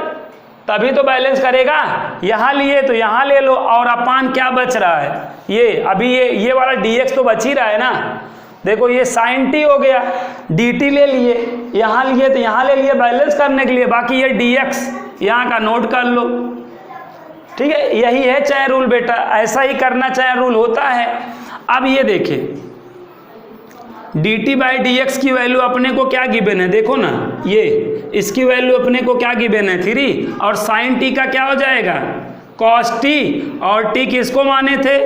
Speaker 1: तभी तो बैलेंस करेगा। यहाँ लिए तो यहाँ ले लो, और अपान क्या बच रहा है, ये अभी ये वाला dx तो बच ही रहा है ना। देखो ये sin t हो गया, dt ले लिए, यहाँ लिए तो यहाँ ले लिए बैलेंस करने के लिए, बाकी ये dx यहाँ का नोट कर लो, ठीक है। यही है चैन रूल बेटा, ऐसा ही करना चैन रूल होता है। अब ये देखिए dt बाई डी एक्स की वैल्यू अपने को क्या गिवन है, देखो ना, ये इसकी वैल्यू अपने को क्या गिवन है, 3, और साइन t का क्या हो जाएगा, cos t, और t किसको माने थे,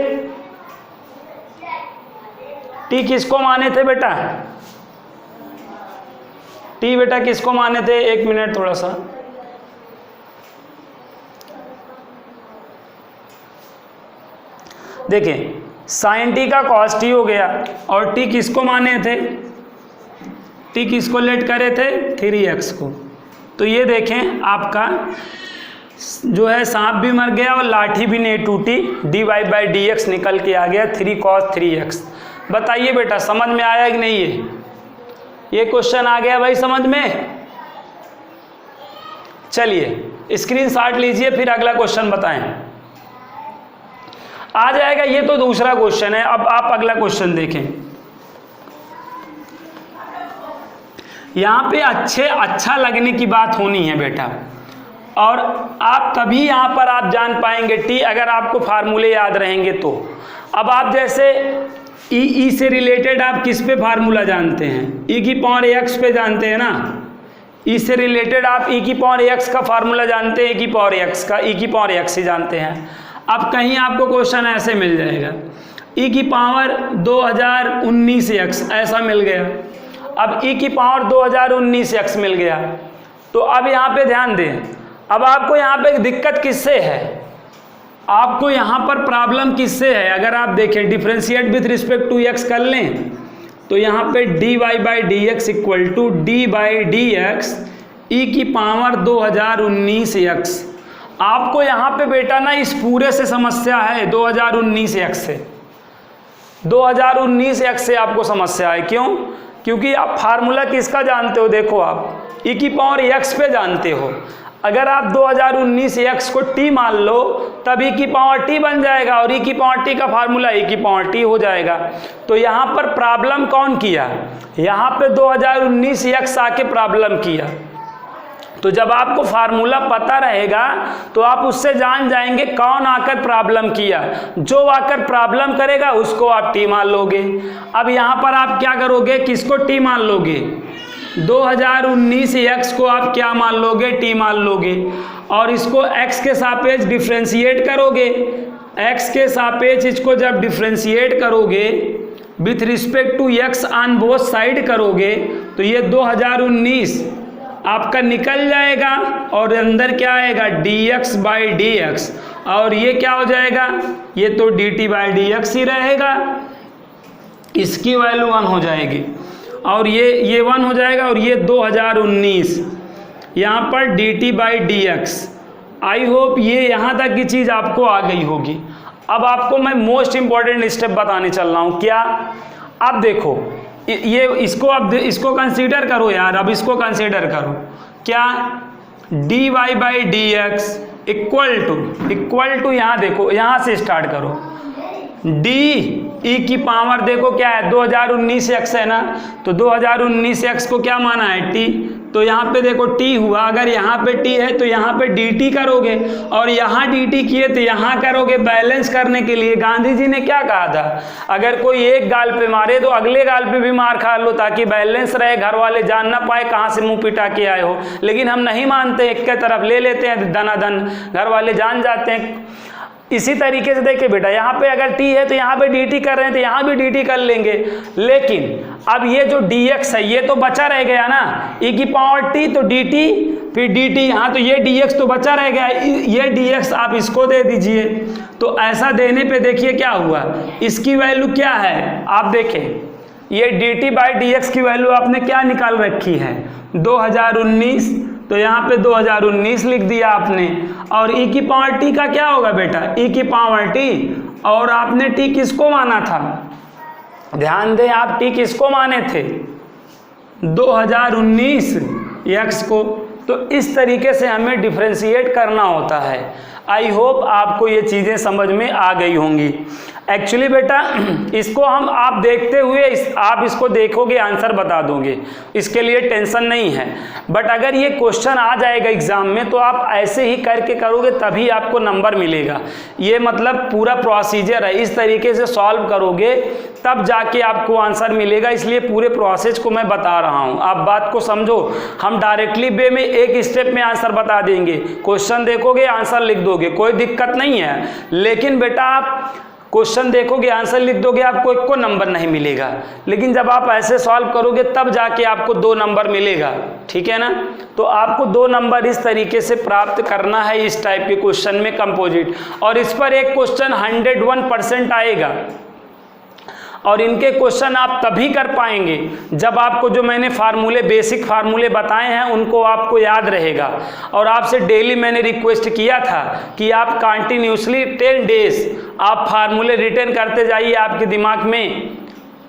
Speaker 1: t किसको माने थे बेटा, t बेटा किसको माने थे, एक मिनट थोड़ा सा, देखें साइन t का cos t हो गया, और t किसको माने थे, t किसको लेट करे थे, 3x को। तो ये देखें आपका जो है सांप भी मर गया और लाठी भी नहीं टूटी, dy बाई डी एक्स निकल के आ गया 3 cos 3x। बताइए बेटा समझ में आया कि नहीं, ये क्वेश्चन आ गया भाई समझ में। चलिए स्क्रीनशॉट लीजिए, फिर अगला क्वेश्चन बताएं, आ जाएगा। ये तो दूसरा क्वेश्चन है। अब आप अगला क्वेश्चन देखें, यहाँ पे अच्छा लगने की बात होनी है बेटा, और आप तभी यहाँ पर आप जान पाएंगे t, अगर आपको फार्मूले याद रहेंगे तो। अब आप जैसे e से रिलेटेड आप किस पे फार्मूला जानते हैं, e की पावर x पे जानते हैं ना, ई से रिलेटेड आप ई की पावर एक्स का फार्मूला जानते हैं, ई की पावर एक्स का, ई की पावर एक्स ही जानते हैं। अब कहीं आपको क्वेश्चन ऐसे मिल जाएगा ई की पावर 2019 एक्स ऐसा मिल गया। अब ई की पावर 2019 एक्स मिल गया, तो अब यहाँ पे ध्यान दें, अब आपको यहाँ पे दिक्कत किससे है, आपको यहाँ पर प्रॉब्लम किससे है। अगर आप देखें differentiate with respect to X कर लें तो यहाँ पे dy by D X equal to D by D X E की पावर 2019 एक्स। आपको यहाँ पे बेटा ना इस पूरे से समस्या है 2019 एक्स से, 2019 एक्स से आपको समस्या है। क्यों? क्योंकि आप फार्मूला किसका जानते हो, देखो आप ई की पावर एक्स पे जानते हो। अगर आप 2019 एक्स को t मान लो तब ई की पावर t बन जाएगा और ई की पावर t का फार्मूला ई की पावर t हो जाएगा। तो यहाँ पर प्रॉब्लम कौन किया, यहाँ पे 2019 एक्स आके प्रॉब्लम किया। तो जब आपको फार्मूला पता रहेगा तो आप उससे जान जाएंगे कौन आकर प्रॉब्लम किया। जो आकर प्रॉब्लम करेगा उसको आप t मान लोगे। अब यहाँ पर आप क्या करोगे, किसको t मान लोगे, 2019 एक्स को आप क्या मान लोगे, t मान लोगे, और इसको x के सापेक्ष डिफ्रेंशिएट करोगे। x के सापेक्ष इसको जब डिफ्रेंशिएट करोगे with respect to x on both side करोगे तो ये 2019 आपका निकल जाएगा और अंदर क्या आएगा dx बाई डी एक्स, और ये क्या हो जाएगा, ये तो dt बाई डी एक्स ही रहेगा, इसकी वैल्यू 1 हो जाएगी और ये 1 हो जाएगा और ये 2019 यहाँ पर dt by D x. I hope ये यहाँ तक की चीज़ आपको आ गई होगी। अब आपको मैं मोस्ट इम्पॉर्टेंट स्टेप बताने चल रहा हूँ। क्या? अब देखो ये इसको कंसीडर करो यार, अब इसको कंसीडर करो। क्या? dy by D X equal to यहाँ देखो, यहाँ से स्टार्ट करो, d ई की पावर देखो क्या है 2019 एक्स है ना, तो 2019 एक्स को क्या माना है t, तो यहाँ पे देखो t हुआ। अगर यहाँ पे t है तो यहाँ पे dt करोगे और यहाँ dt किए तो यहाँ करोगे। बैलेंस करने के लिए गांधी जी ने क्या कहा था, अगर कोई एक गाल पे मारे तो अगले गाल पे भी मार खा लो ताकि बैलेंस रहे, घर वाले जान ना पाए कहाँ से मुंह पिटा के आए हो। लेकिन हम नहीं मानते, एक के तरफ ले लेते हैं दनादन, घर वाले जान जाते हैं। इसी तरीके से देखिए बेटा, यहाँ पे अगर t है तो यहाँ पे dt कर रहे हैं तो यहाँ भी dt कर लेंगे। लेकिन अब ये जो dx है ये तो बचा रह गया ना, e की पावर t तो dt फिर dt, हाँ तो ये dx तो बचा रह गया, ये dx आप इसको दे दीजिए। तो ऐसा देने पे देखिए क्या हुआ, इसकी वैल्यू क्या है, आप देखें ये dt बाई डी एक्स की वैल्यू आपने क्या निकाल रखी है 2019, तो यहाँ पे 2019 लिख दिया आपने। और e की पावर t का क्या होगा बेटा, e की पावर t, और आपने t किसको माना था, ध्यान दें आप t किसको माने थे 2019 x को। तो इस तरीके से हमें डिफरेंशिएट करना होता है। आई होप आपको ये चीज़ें समझ में आ गई होंगी। एक्चुअली बेटा इसको हम आप देखते हुए आप इसको देखोगे आंसर बता दोगे, इसके लिए टेंशन नहीं है। बट अगर ये क्वेश्चन आ जाएगा एग्जाम में तो आप ऐसे ही करके करोगे तभी आपको नंबर मिलेगा। ये मतलब पूरा प्रोसीजर है, इस तरीके से सॉल्व करोगे तब जाके आपको आंसर मिलेगा। इसलिए पूरे प्रोसेस को मैं बता रहा हूँ, आप बात को समझो। हम डायरेक्टली वे में एक स्टेप में आंसर बता देंगे, क्वेश्चन देखोगे आंसर लिख दोगे, कोई दिक्कत नहीं है। लेकिन बेटा आप क्वेश्चन देखोगे आंसर लिख दोगे, आपको एक को नंबर नहीं मिलेगा। लेकिन जब आप ऐसे सॉल्व करोगे तब जाके आपको 2 नंबर मिलेगा, ठीक है ना। तो आपको 2 नंबर इस तरीके से प्राप्त करना है इस टाइप के क्वेश्चन में कंपोजिट। और इस पर एक क्वेश्चन 101% आएगा और इनके क्वेश्चन आप तभी कर पाएंगे जब आपको जो मैंने फार्मूले बेसिक फार्मूले बताए हैं उनको आपको याद रहेगा। और आपसे डेली मैंने रिक्वेस्ट किया था कि आप कंटिन्यूसली 10 डेज आप फार्मूले रिटेन करते जाइए, आपके दिमाग में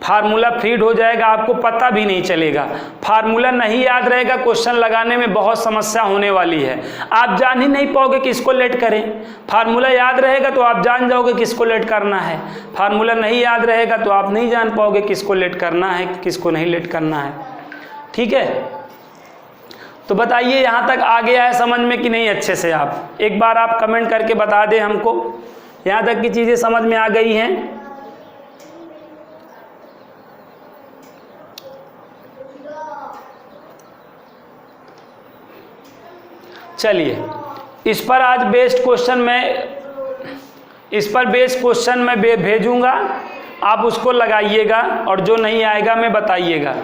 Speaker 1: फार्मूला फीड हो जाएगा, आपको पता भी नहीं चलेगा। फार्मूला नहीं याद रहेगा, क्वेश्चन लगाने में बहुत समस्या होने वाली है, आप जान ही नहीं पाओगे किसको लेट करें। फार्मूला याद रहेगा तो आप जान जाओगे किसको लेट करना है, फार्मूला नहीं याद रहेगा तो आप नहीं जान पाओगे किसको लेट करना है किसको नहीं लेट करना है, ठीक है। तो बताइए यहाँ तक आ गया है समझ में कि नहीं अच्छे से। आप एक बार आप कमेंट करके बता दें हमको, यहाँ तक की चीज़ें समझ में आ गई हैं। चलिए इस पर आज बेस्ड क्वेश्चन मैं भेजूंगा, आप उसको लगाइएगा और जो नहीं आएगा मैं बताइएगा,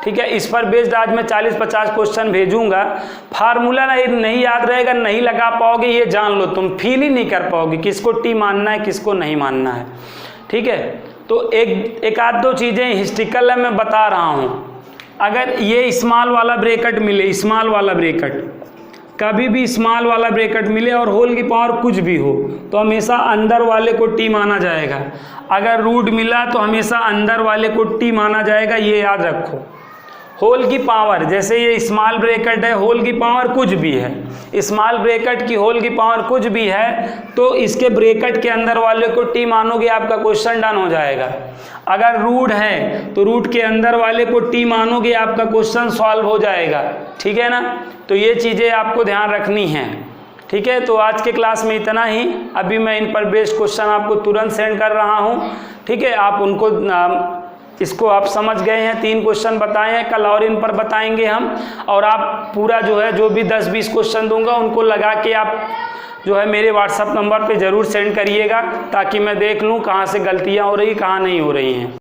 Speaker 1: ठीक है। इस पर बेस्ड आज मैं 40-50 क्वेश्चन भेजूंगा। फार्मूला नहीं याद रहेगा, नहीं लगा पाओगे, ये जान लो, तुम फील ही नहीं कर पाओगे किसको टी मानना है किसको नहीं मानना है, ठीक है। तो एक आध दो चीज़ें हिस्ट्रिकल है मैं बता रहा हूँ। अगर ये स्मॉल वाला ब्रैकेट मिले, स्मॉल वाला ब्रैकेट, कभी भी स्मॉल वाला ब्रैकेट मिले और होल की पावर कुछ भी हो तो हमेशा अंदर वाले को टी माना जाएगा। अगर रूट मिला तो हमेशा अंदर वाले को टी माना जाएगा, ये याद रखो। होल की पावर, जैसे ये स्मॉल ब्रैकेट है, होल की पावर कुछ भी है, स्मॉल ब्रैकेट की होल की पावर कुछ भी है तो इसके ब्रैकेट के अंदर वाले को टी मानोगे, आपका क्वेश्चन डन हो जाएगा। अगर रूट है तो रूट के अंदर वाले को टी मानोगे, आपका क्वेश्चन सॉल्व हो जाएगा, ठीक है ना। तो ये चीज़ें आपको ध्यान रखनी है, ठीक है। तो आज के क्लास में इतना ही। अभी मैं इन पर बेस्ड क्वेश्चन आपको तुरंत सेंड कर रहा हूँ, ठीक है। आप उनको इसको आप समझ गए हैं, 3 क्वेश्चन बताए हैं, कल और इन पर बताएंगे हम। और आप पूरा जो है जो भी 10-20 क्वेश्चन दूंगा उनको लगा के आप जो है मेरे व्हाट्सएप नंबर पे ज़रूर सेंड करिएगा, ताकि मैं देख लूँ कहाँ से गलतियाँ हो रही कहाँ नहीं हो रही हैं।